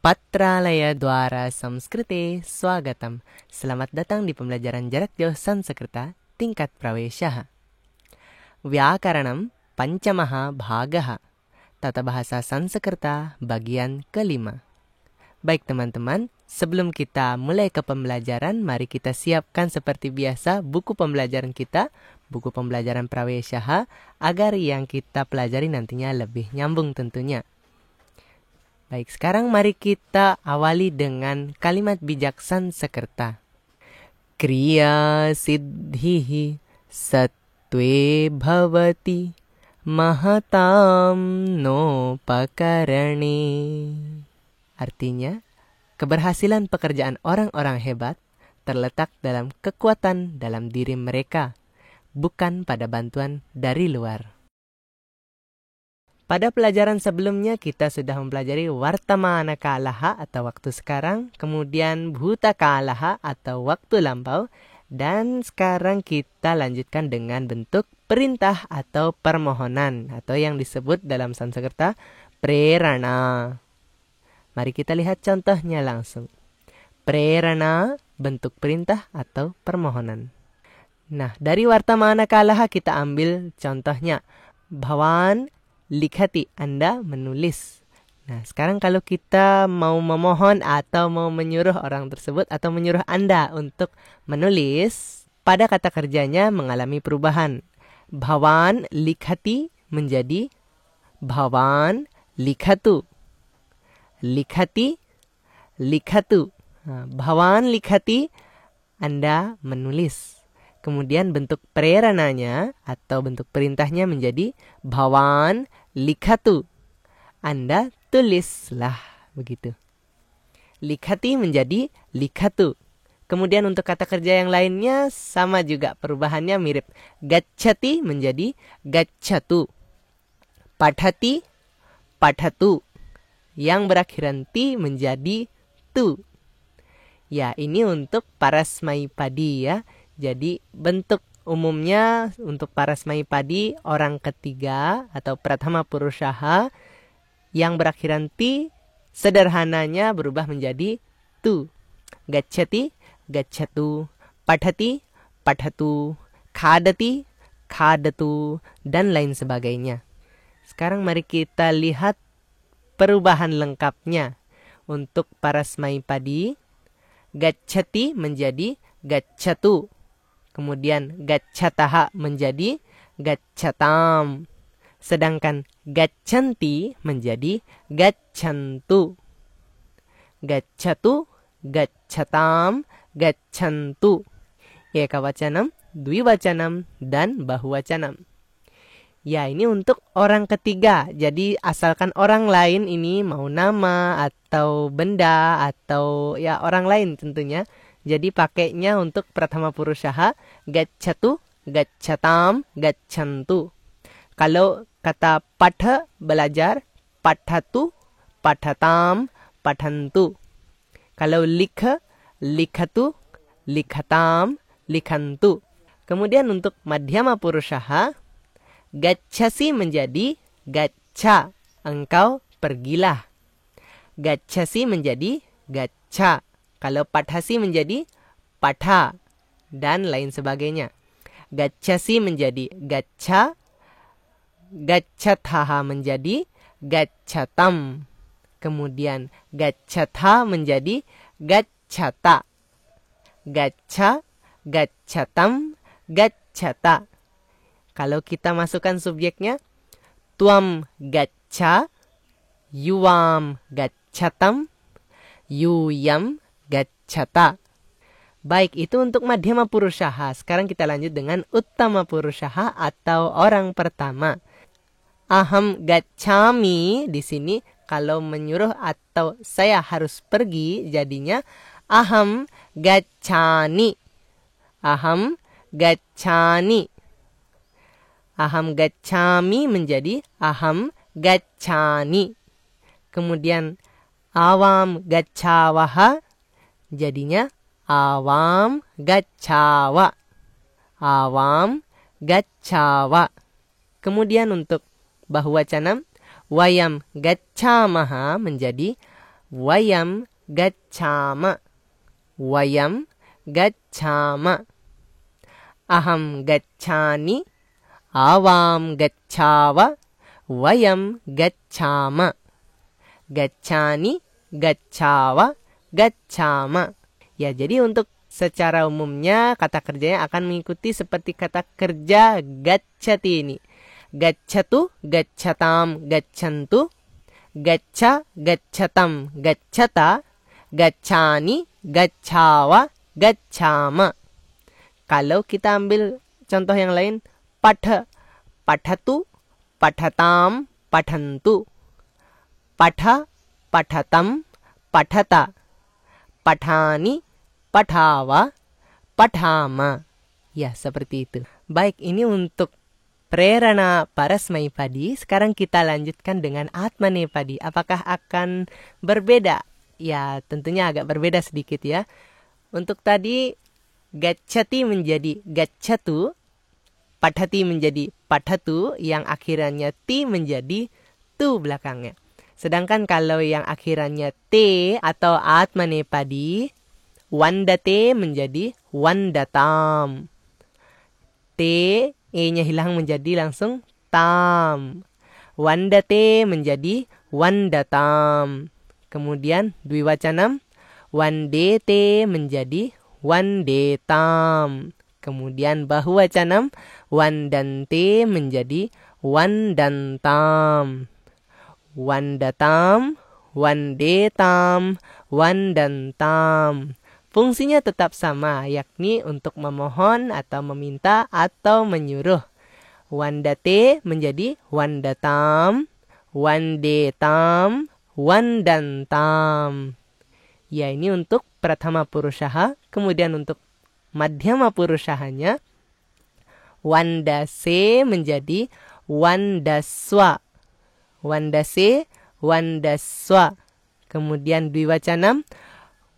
Patralaya Dwara Samskrite Swagatam. Selamat datang di pembelajaran jarak jauh Sanskerta tingkat Prawesyaha. Vyakaranam Pancamaha Bhagaha. Tata bahasa Sanskerta bagian kelima. Baik teman-teman, sebelum kita mulai ke pembelajaran, mari kita siapkan seperti biasa buku pembelajaran kita, buku pembelajaran Prawesyaha, agar yang kita pelajari nantinya lebih nyambung tentunya. Baik, sekarang mari kita awali dengan kalimat bijak Sanskerta. Kriya siddhihi sattve bhavati mahatam no pakarane. Artinya, keberhasilan pekerjaan orang-orang hebat terletak dalam kekuatan dalam diri mereka, bukan pada bantuan dari luar. Pada pelajaran sebelumnya kita sudah mempelajari Vartamana Kalaha atau waktu sekarang, kemudian Bhuta Kalaha atau waktu lampau, dan sekarang kita lanjutkan dengan bentuk perintah atau permohonan atau yang disebut dalam Sanskerta prerana. Mari kita lihat contohnya langsung. Prerana bentuk perintah atau permohonan. Nah, dari Vartamana Kalaha kita ambil contohnya. Bhavan likhati, Anda menulis. Nah, sekarang kalau kita mau memohon atau mau menyuruh orang tersebut atau menyuruh Anda untuk menulis, pada kata kerjanya mengalami perubahan. Bhavan likhati menjadi bhavan likhatu. Likhati, likhatu. Nah, bhavan likhati, Anda menulis. Kemudian bentuk prerananya atau bentuk perintahnya menjadi bhavan likhatu. Anda tulislah, begitu. Likhati menjadi likhatu. Kemudian untuk kata kerja yang lainnya sama juga, perubahannya mirip. Gacchati menjadi gacchatu. Padhati, padhatu. Yang berakhiran ti menjadi tu. Ya, ini untuk parasmaipadi ya. Jadi bentuk umumnya untuk parasmaipadi orang ketiga atau pratama purushaha yang berakhiran ti sederhananya berubah menjadi tu. Gacchati, gacchatu, padhati, padhatu, khadati, khadatu, dan lain sebagainya. Sekarang mari kita lihat perubahan lengkapnya. Untuk parasmaipadi, gacchati menjadi gacchatu. Kemudian gacchataha menjadi gacchatam. Sedangkan gacchanti menjadi gacchantu. Gaccatu, gacchatam, gacchantu. Ekawacanam, dwiwacanam, dan bahuwacanam. Ya, ini untuk orang ketiga. Jadi asalkan orang lain ini mau nama atau benda atau ya orang lain tentunya. Jadi pakainya untuk pratama purushaha gacchatu, gacchatam, gacchantu. Kalau kata patha belajar, pathatu, pathatam, pathantu. Kalau likha, likhatu, likhatam, likhantu. Kemudian untuk madhyama purushaha, gacchasi menjadi gaccha. Engkau pergilah. Gacchasi menjadi gaccha. Kalau padhasi menjadi patha, dan lain sebagainya. Gacchasi menjadi gaccha, gacchataha menjadi gacchatam. Kemudian gacchata menjadi gacchata. Gaccha, gacchatam, gacchata. Kalau kita masukkan subjeknya, tuam gaccha, yuam gacchatam, yuyam gacchata. Baik, itu untuk madhyama purushaha. Sekarang kita lanjut dengan uttama purushaha atau orang pertama. Aham gacchami di sini kalau menyuruh atau saya harus pergi jadinya aham gacchani. Aham gacchani. Aham gacchami menjadi aham gacchani. Kemudian awam gacchawaha jadinya awam gacchawa. Awam gacchawa. Kemudian untuk bahuwacanam, wayam gaccamaha menjadi Wayam gaccama. Wayam gaccama. Aham gaccani. Avam gacchava. Wayam gaccama. Gaccani, gacchava, gaccama. Ya, jadi untuk secara umumnya kata kerjanya akan mengikuti seperti kata kerja gaccati ini. Gaccatu, gaccatam, gaccantu. Gacca, gaccatam, gaccata. Gaccani, gacchava, gaccama. Kalau kita ambil contoh yang lain, patha, pathatu, pathatam, pathantu. Patha, pathatam, pathata. Pathani, pathava, pathama. Ya, seperti itu. Baik, ini untuk prerana parasmaipadi. Sekarang kita lanjutkan dengan atmanepadi. Apakah akan berbeda? Ya, tentunya agak berbeda sedikit ya. Untuk tadi, gaccati menjadi gaccatu, pathati menjadi pathatu, yang akhirannya ti menjadi tu belakangnya. Sedangkan kalau yang akhirannya t atau atmanepadi, wandate menjadi wandatam. T, e-nya hilang menjadi langsung tam. Wandate menjadi wandatam. Kemudian dwiwacanam, wandete menjadi wandetam. Kemudian bahuwacanam, wandante menjadi wandantam. Wandatam, wandetam, wandantam. Fungsinya tetap sama, yakni untuk memohon atau meminta atau menyuruh. Wandate menjadi wandatam, wandetam, wandantam. Ya, ini untuk pratama purushaha. Kemudian untuk madhyama purushahanya, wandase menjadi wandaswa. Wandase, wandaswa. Kemudian dwiwacanam,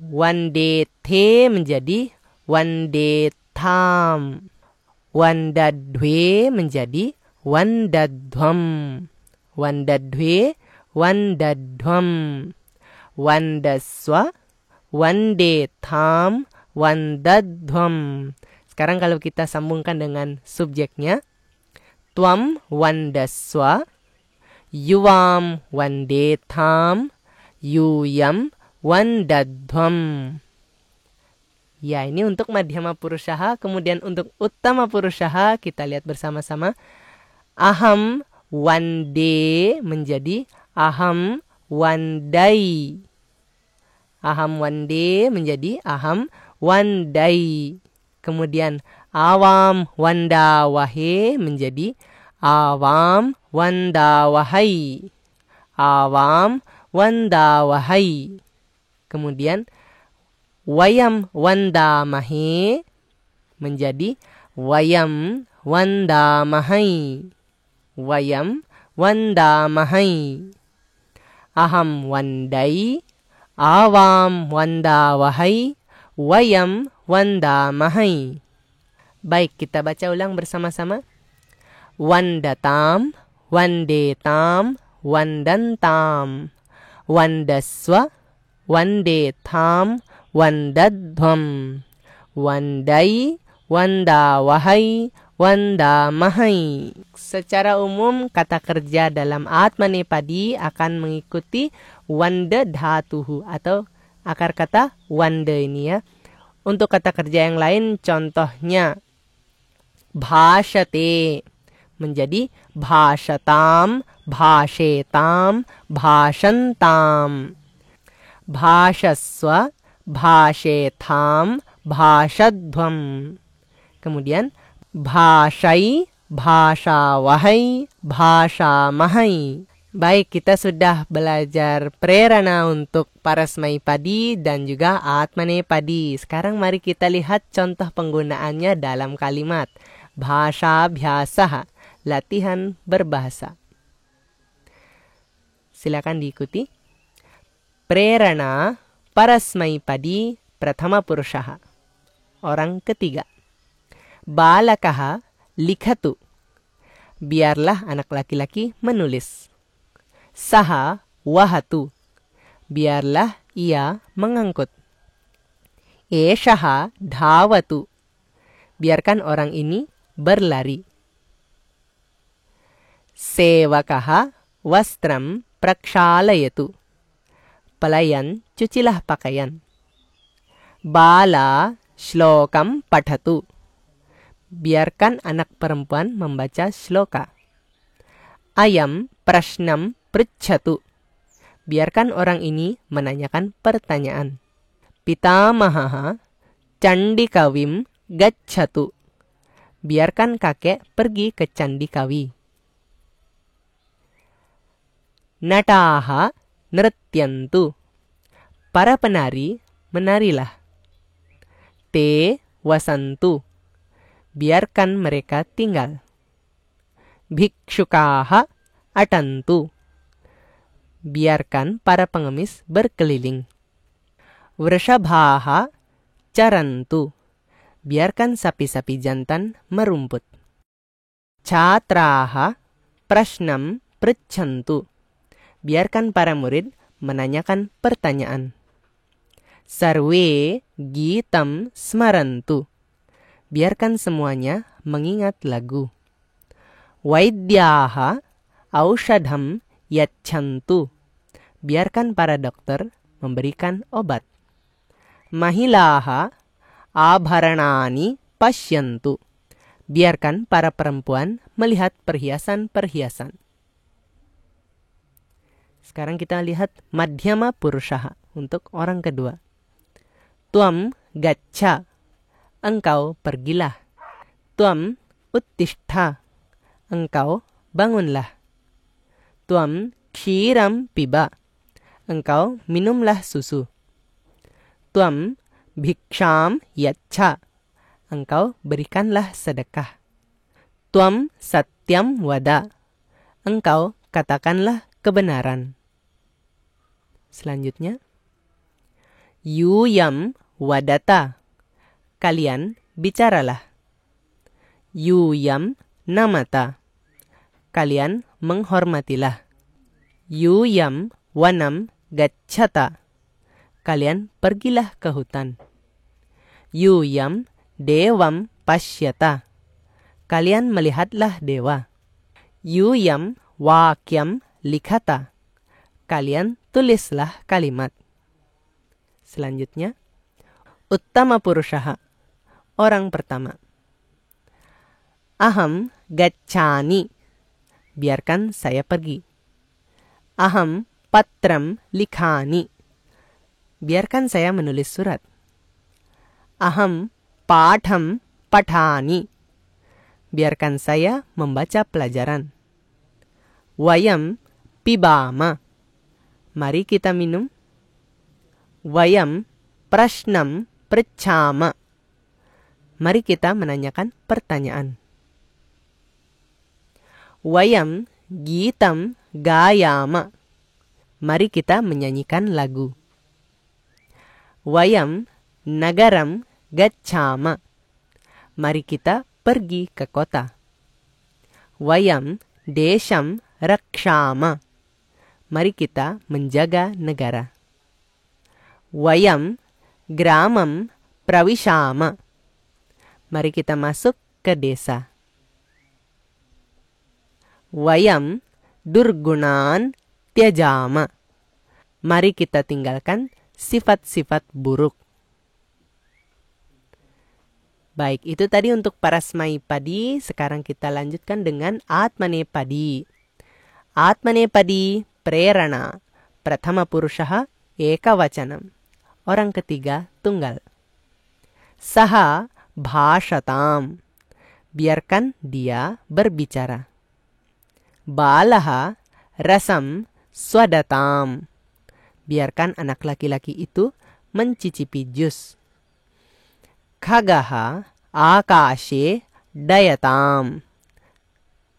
wandete menjadi wandetam. Wandadwe menjadi wandadham. Wandadwe, wandadham. Wandaswa, wandetam, wandadham. Sekarang kalau kita sambungkan dengan subjeknya, tuam wandaswa, yuvam wandetam, yuyam wandadham. Ya, ini untuk madhyama purushaha. Kemudian untuk uttama purushaha kita lihat bersama-sama. Aham wande menjadi aham wandai. Aham wande menjadi aham wandai. Kemudian awam wandawahe menjadi awam wandawahai. Awam wandawahai. Kemudian wayam wandamahe menjadi wayam wandamahai. Wayam wandamahai. Aham wandai, awam wandawahai, wayam wandamahai. Baik, kita baca ulang bersama-sama. Wandatam, wandetam, wandantam. Wandaswa, wandetam, wandadham. Wandai, wandawahai, wandamahai. Secara umum kata kerja dalam atmanepadi akan mengikuti wanda dhatuhu atau akar kata wanda ini ya. Untuk kata kerja yang lain contohnya bhashate menjadi bhashatam, bhashetam, bhashantam. Bhashaswa, bhashetham, bhashadhvam. Kemudian bhashai, bhashawahai, bhashamahai. Baik, kita sudah belajar prerana untuk parasmaipadi dan juga atmanepadi. Sekarang mari kita lihat contoh penggunaannya dalam kalimat. Bhasha bhyasaha, latihan berbahasa. Silakan diikuti. Prerana parasmaipadi prathama purushaha. Orang ketiga. Balakaha likhatu. Biarlah anak laki-laki menulis. Saha wahatu. biarlah ia mengangkut. Eshaha dhawatu, biarkan orang ini berlari. Sevakaha vastram prakshalayatu, pelayan cucilah pakaian. Bala shlokam pathatu, biarkan anak perempuan membaca shloka. Ayam prashnam pritchatu, biarkan orang ini menanyakan pertanyaan. Pitamahaha candikawim gacchatu, biarkan kakek pergi ke Candi Kawi. Nataha nrityantu, para penari menarilah. Te wasantu, biarkan mereka tinggal. Bhikshukaha atantu, biarkan para pengemis berkeliling. Vrishabhaha carantu, biarkan sapi-sapi jantan merumput. Chatraha prashnam pritchantu, biarkan para murid menanyakan pertanyaan. Sarve gitam smarantu, biarkan semuanya mengingat lagu. Vaidyaha aushadham yachantu, biarkan para dokter memberikan obat. Mahilaha abharanani pasyantu, biarkan para perempuan melihat perhiasan-perhiasan. Sekarang kita lihat madhyama purushaha untuk orang kedua. Tuam gaccha, engkau pergilah. Tuam uttishtha, engkau bangunlah. Tuam kshiram piba, engkau minumlah susu. Tuam bhiksham yaccha, engkau berikanlah sedekah. Tuam satyam wada, engkau katakanlah kebenaran. Selanjutnya, yuyam wadata, kalian bicaralah. Yuyam namata, kalian menghormatilah. Yuyam wanam gacchata, kalian pergilah ke hutan. Yuyam devam pasyata, kalian melihatlah dewa. Yuyam wakyam likhata, kalian tulislah kalimat. Selanjutnya, uttama purushaha, orang pertama. Aham gacchani, biarkan saya pergi. Aham patram likhani, biarkan saya menulis surat. Aham patham pathani, biarkan saya membaca pelajaran. Vayam pibama, mari kita minum. Vayam prashnam pritchama, mari kita menanyakan pertanyaan. Vayam gitam gayama, mari kita menyanyikan lagu. Vayam nagaram gacchama, mari kita pergi ke kota. Vayam desham rakshama, mari kita menjaga negara. Vayam gramam pravishama, mari kita masuk ke desa. Vayam durgunan tyajama, mari kita tinggalkan sifat-sifat buruk. Baik, itu tadi untuk Parasmaipadi. Sekarang kita lanjutkan dengan Atmanepadi. Atmanepadi prerana, prathama purushaha ekavacanam, orang ketiga tunggal. Saha bhashatam, biarkan dia berbicara. Balaha rasam swadatam, biarkan anak laki-laki itu mencicipi jus. Khagaha akashe dayatam,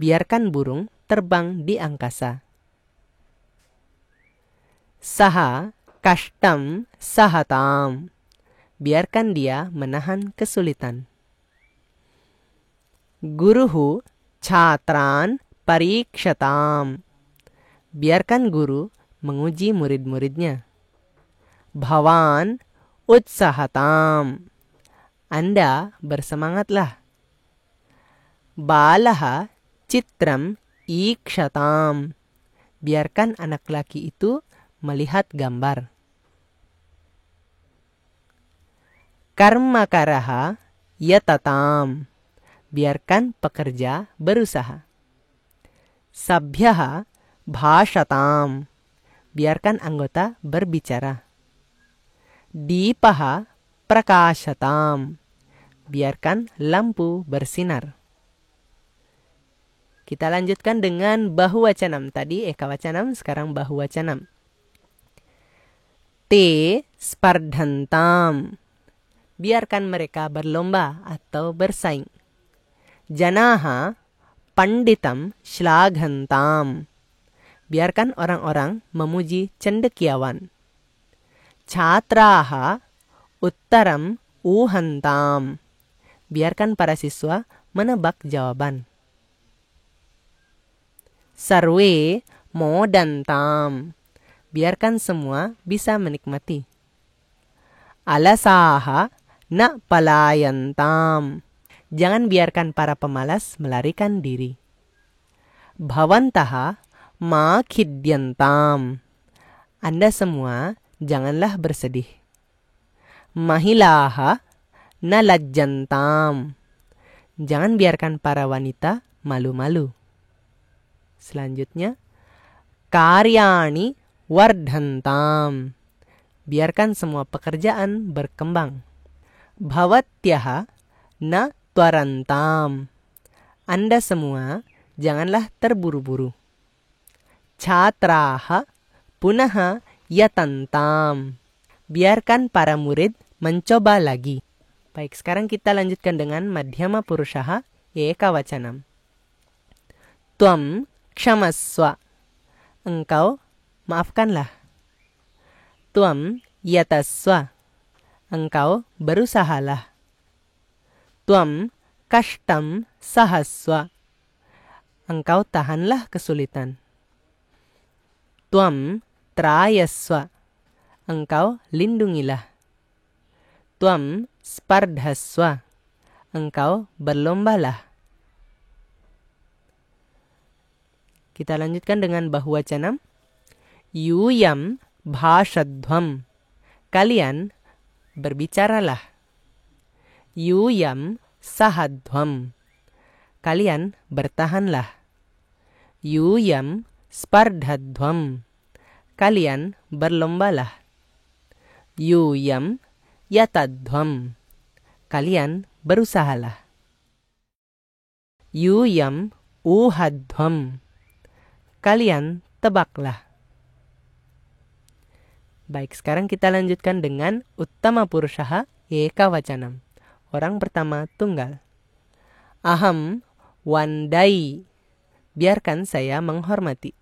biarkan burung terbang di angkasa. Saha kashtam sahatam, biarkan dia menahan kesulitan. Guruhu chatran parikshatam, biarkan guru menguji murid-muridnya. Bhavan utsahatam. Anda bersemangatlah. Balaha citram ikshatam. Biarkan anak laki itu melihat gambar. Karmakaraha yatatam. Biarkan pekerja berusaha. Sabhyaha bhashatam. Biarkan anggota berbicara. Dipaha prakashatam. Biarkan lampu bersinar. Kita lanjutkan dengan bahuwacanam. Tadi ekawacanam, sekarang bahuwacanam. Te spardhantam. Biarkan mereka berlomba atau bersaing. Janaha panditam shlaghantam. Biarkan orang-orang memuji cendekiawan. Chhatraha uttaram uhantam. Biarkan para siswa menebak jawaban. Sarve modantam. Biarkan semua bisa menikmati. Alasaha na palayantam. Jangan biarkan para pemalas melarikan diri. Bhavantaha ma khidyantam. Anda semua janganlah bersedih. Mahilaha na lajjantam. Jangan biarkan para wanita malu-malu. Selanjutnya, karyani wardhantam. Biarkan semua pekerjaan berkembang. Bhavatyaha na twarantam. Anda semua janganlah terburu-buru. Chhatraha punaha yatantam. Biarkan para murid mencoba lagi. Baik, sekarang kita lanjutkan dengan madhyama purushaha ekawacanam. Tvam kshamaswa. Engkau maafkanlah. Tvam yataswa. Engkau berusahalah. Tvam kashtam sahaswa. Engkau tahanlah kesulitan. Tvam trayaswa. Engkau lindungilah. Tvam spardhaswa. Engkau berlombalah. Kita lanjutkan dengan bahuwacanam. Yuyam bhashadhvam. Kalian berbicaralah. Yuyam sahadhvam. Kalian bertahanlah. Yuyam spardhadhvam. Kalian berlombalah. Yuyam yatadhvam. Kalian berusahalah. Yuyam uhadhvam. Kalian tebaklah. Baik, sekarang kita lanjutkan dengan uttama purushaha ekawacanam. Orang pertama tunggal. Aham wandai. Biarkan saya menghormati.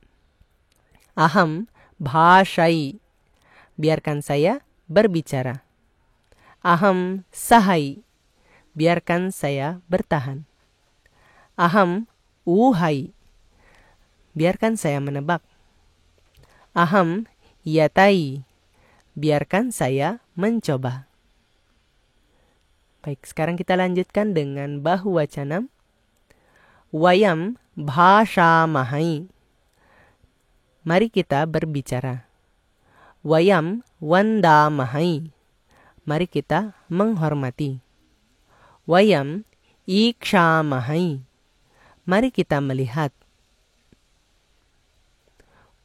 Aham bhashai. Biarkan saya berbicara. Aham sahai. Biarkan saya bertahan. Aham uhai. Biarkan saya menebak. Aham yatai. Biarkan saya mencoba. Baik, sekarang kita lanjutkan dengan bahuwacanam. Wayam bhashamahai. Mari kita berbicara. Wayam wandamahai. Mari kita menghormati. Wayam ikshamahai. Mari kita melihat.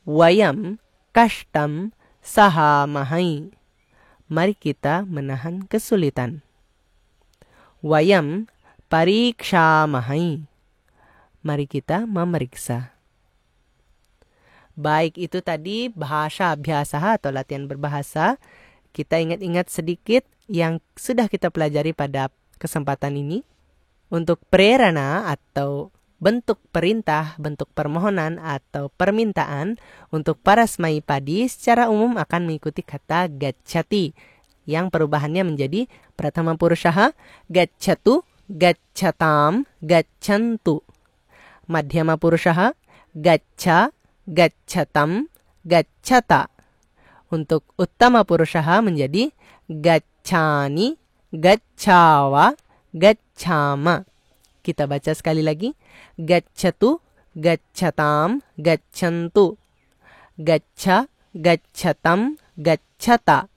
Wayam kashtam sahamahai. Mari kita menahan kesulitan. Wayam parikshamahai. Mari kita memeriksa. Baik, itu tadi bahasa abhyasaha atau latihan berbahasa. Kita ingat-ingat sedikit yang sudah kita pelajari pada kesempatan ini. Untuk prerana atau bentuk perintah, bentuk permohonan atau permintaan untuk para smaipadi secara umum akan mengikuti kata gacchati yang perubahannya menjadi pratama purushaha gacchatu, gacchatam, gacchantu. Madhyama purushaha gaccha, gacchatam, gacchata. Untuk uttama purushaha menjadi gaccani, gaccawa, gaccama. Kita baca sekali lagi. Gaccatu, gaccatam, gaccantu. Gacca, gaccatam, gaccata.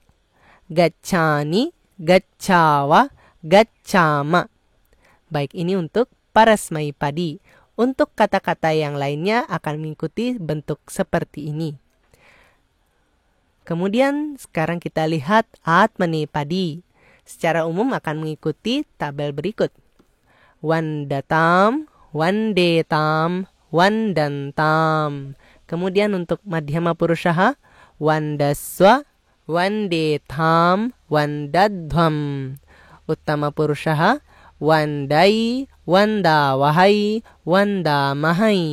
Gaccani, gaccawa, gaccama. Baik, ini untuk parasmaipadi. Untuk kata-kata yang lainnya akan mengikuti bentuk seperti ini. Kemudian sekarang kita lihat atmanepadi. Secara umum akan mengikuti tabel berikut. Wandatam, wandetam, wandantam. Kemudian untuk madhyama purushaha, wandaswa, wandetam, wandadhvam. Uttama purushaha, wandai, wandawahai, wandamahai.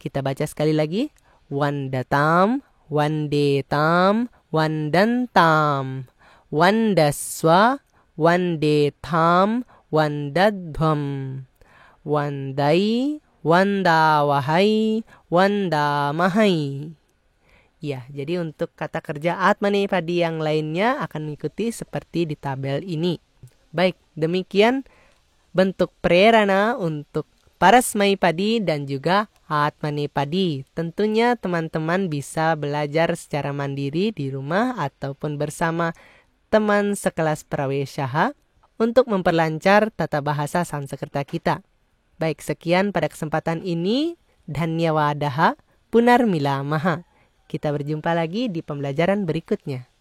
Kita baca sekali lagi. Wandatam, wandetam, wandantam. Wandaswa, wandetam, wandadhvam. Wandai, wandawahai, wandamahai. Ya, jadi untuk kata kerja atmanepadi yang lainnya akan mengikuti seperti di tabel ini. Baik, demikian bentuk prerana untuk parasmaipadi dan juga atmanepadi. Tentunya teman-teman bisa belajar secara mandiri di rumah ataupun bersama teman sekelas prawesyaha untuk memperlancar tata bahasa Sanskerta kita. Baik, sekian pada kesempatan ini. Dhanyawadaha, punarmilamaha. Kita berjumpa lagi di pembelajaran berikutnya.